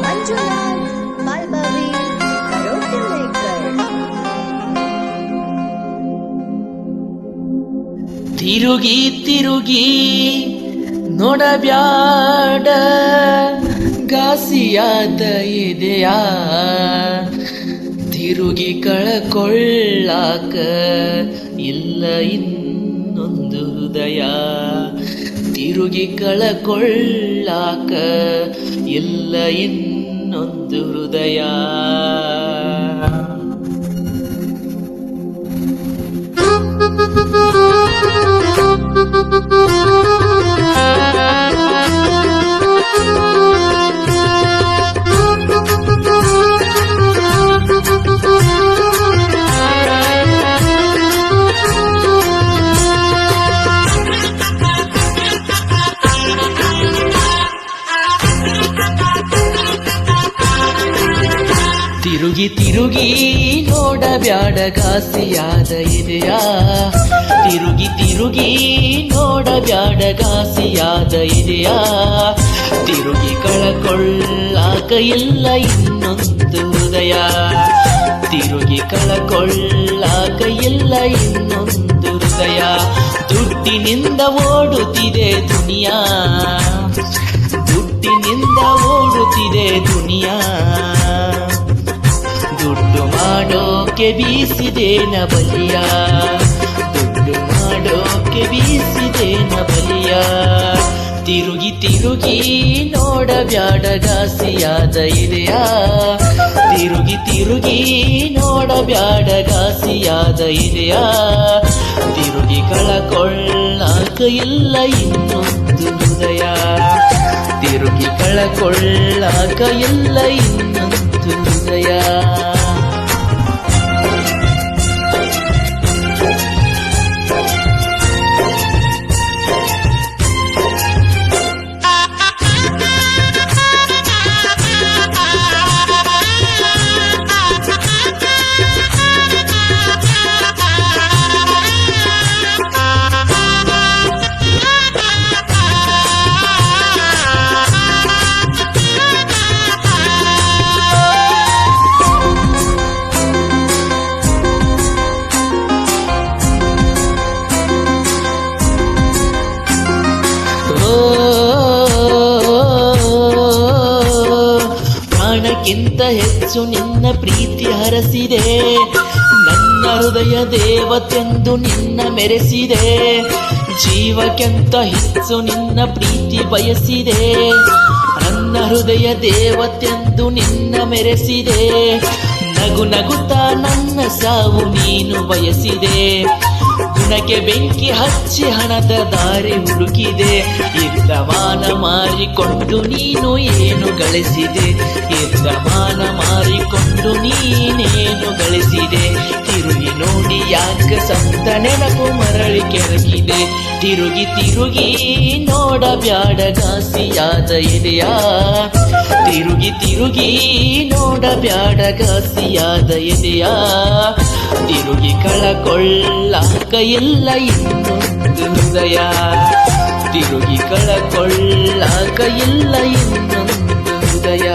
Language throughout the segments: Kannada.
Manjunath ಮಾಲ್ಬಾವಿ karaoke maker. ತಿರುಗಿ ತಿರುಗಿ ನೋಡಬ್ಯಾಡ ಗಾಸಿಯಾದ ಇದೆಯ ತಿರುಗಿ ಕಳಕೊಳ್ಳಾಕ ಇಲ್ಲ ಇನ್ನೊಂದು ಹೃದಯ ತಿರುಗಿ ಕಳಕೊಳ್ಳಾಕ ಇಲ್ಲ ಇನ್ನೊಂದು ಹೃದಯ. ತಿರುಗಿ ತಿರುಗಿ ನೋಡಬ್ಯಾಡ ಗಾಸಿಯಾದ ಇದೆಯ ತಿರುಗಿ ತಿರುಗಿ ನೋಡಬ್ಯಾಡ ಗಾಸಿಯಾದ ಇದೆಯ ತಿರುಗಿ ಕಳಕೊಳ್ಳಾಕ ಇಲ್ಲ ಇನ್ನೊಂದು ಹೃದಯ ತಿರುಗಿ ಕಳಕೊಳ್ಳಾಕ ಇಲ್ಲ ಇನ್ನೊಂದು ಹೃದಯ. ದುಡ್ಡಿನಿಂದ ಓಡುತ್ತಿದೆ ದುನಿಯಾ ದುಡ್ಡಿನಿಂದ ಓಡುತ್ತಿದೆ ದುನಿಯಾ ದುಡ್ಡು ಮಾಡೋಕೆ ಬೀಸಿದೇನ ಬಲಿಯ ದುಡ್ಡು ಮಾಡೋಕೆ ಬೀಸಿದೇನ ಬಲಿಯ. ತಿರುಗಿ ತಿರುಗಿ ನೋಡಬ್ಯಾಡ ಗಾಸಿಯಾದ ಇದೆಯ ತಿರುಗಿ ತಿರುಗಿ ನೋಡಬ್ಯಾಡ ಗಾಸಿಯಾದ ಇದೆಯ ತಿರುಗಿ ಕಳಕೊಳ್ಳಾಕ ಇಲ್ಲ ಇನ್ನೊಂದು ಹೃದಯ ತಿರುಗಿ ಕಳಕೊಳ್ಳಾಕ ಇಲ್ಲ ಇನ್ನೊಂದು ಹೃದಯ. ಪ್ರಾಣಕ್ಕಿಂತ ಹೆಚ್ಚು ನಿನ್ನ ಪ್ರೀತಿ ಹರಸಿದೆ ನನ್ನ ಹೃದಯ ದೇವತೆಂದು ನಿನ್ನ ಮೆರೆಸಿದೆ ಜೀವಕ್ಕಿಂತ ಹೆಚ್ಚು ನಿನ್ನ ಪ್ರೀತಿ ಬಯಸಿದೆ ನನ್ನ ಹೃದಯ ದೇವತೆಂದು ನಿನ್ನ ಮೆರೆಸಿದೆ ನಗು ನಗುತ್ತಾ ನನ್ನ ಸಾವು ನೀನು ಬಯಸಿದೆ ಗುಣಕ್ಕೆ ಬೆಂಕಿ ಹಚ್ಚಿ ಹಣದ ದಾರಿ ಹುಡುಕಿದೆ ಇದ್ದ ಮಾನ ಮಾರಿಕೊಂಡು ನೀನು ಏನು ಗಳಿಸಿದೆ ಇದ್ದ ಮಾನ ಮಾರಿಕೊಂಡು ನೀನೇನು ಗಳಿಸಿದೆ ತಿರುಗಿ ನೋಡಿ ಯಾಕ ಸಂತ ನೆನಪು ಮರಳಿ ಕೆರಗಿದೆ ತಿರುಗಿ ತಿರುಗಿ ನೋಡಬ್ಯಾಡ ಗಾಸಿಯಾದ ಇದೆಯ ತಿರುಗಿ ತಿರುಗಿ ನೋಡಬ್ಯಾಡ ಗಾಸಿಯಾದ ಇದೆಯ ತಿರುಗಿ ಕಳಕೊಳ್ಳಾಕ ಇಲ್ಲ ಇನ್ನೊಂದು ಹೃದಯ ತಿರುಗಿ ಕಳಕೊಳ್ಳಾಕ ಇಲ್ಲ ಇನ್ನೊಂದು ಹೃದಯ.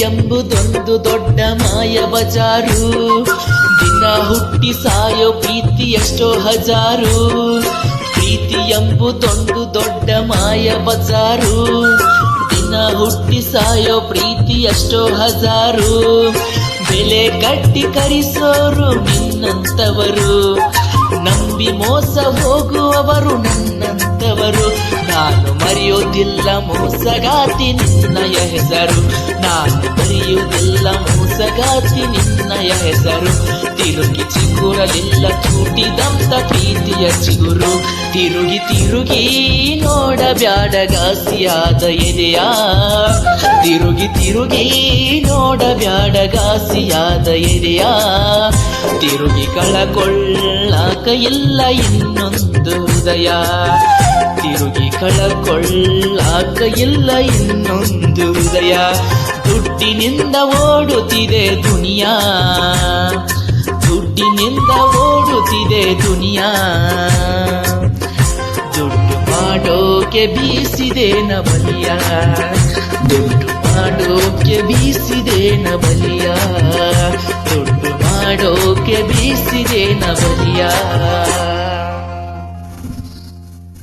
ಎಂಬುದೊಂದು ದೊಡ್ಡ ಮಾಯ ಬಜಾರು ದಿನ ಹುಟ್ಟಿ ಸಾಯೋ ಪ್ರೀತಿ ಎಷ್ಟೋ ಹಜಾರು ಪ್ರೀತಿ ಎಂಬುದೊಂದು ದೊಡ್ಡ ಮಾಯ ಬಜಾರು ದಿನ ಹುಟ್ಟಿ ಸಾಯೋ ಪ್ರೀತಿ ಎಷ್ಟೋ ಹಜಾರು ಬೆಲೆ ಕಟ್ಟಿ ಕರಿಸೋರು ನಿನ್ನಂತವರು ನಂಬಿ ಮೋಸ ಹೋಗುವವರು ನನ್ನಂತವರು ನಾನು ಮರೆಯೋದಿಲ್ಲ ಮೋಸಗಾತಿ ನಿನ್ನಯ ಹೆಸರು ನಾನು ಬ್ಯಾಡಗಾತಿ ನಿನ್ನಯ ಹೆಸರು ತಿರುಗಿ ಚಿಗುರಲಿಲ್ಲ ಚೂಟಿದಂತ ಪ್ರೀತಿಯ ಚಿಗುರು ತಿರುಗಿ ತಿರುಗಿ ನೋಡಬ್ಯಾಡಗಾಸಿಯಾದ ಎದೆಯ ತಿರುಗಿ ತಿರುಗಿ ನೋಡಬ್ಯಾಡಗಾಸಿಯಾದ ಎದೆಯ ತಿರುಗಿ ಕಳಕೊಳ್ಳಾಕ ಇಲ್ಲ ಇನ್ನೊಂದು ಹೃದಯ ತಿರುಗಿ ಕಳಕೊಳ್ಳಾಕ ಇಲ್ಲ ಇನ್ನೊಂದು ಹೃದಯ ದುಡ್ಡಿನಿಂದ ಓಡುತ್ತಿದೆ ದುನಿಯಾ ದುಡ್ಡಿನಿಂದ ಓಡುತ್ತಿದೆ ದುನಿಯಾ ದುಡ್ಡು ಮಾಡೋಕೆ ಬೀಸಿದೆ ನಬಲಿಯ ದುಡ್ಡು ಮಾಡೋಕೆ ಬೀಸಿದೆ ನಬಲಿಯ ದುಡ್ಡು ಮಾಡೋಕೆ ಬೀಸಿದೆ ನಬಲಿಯ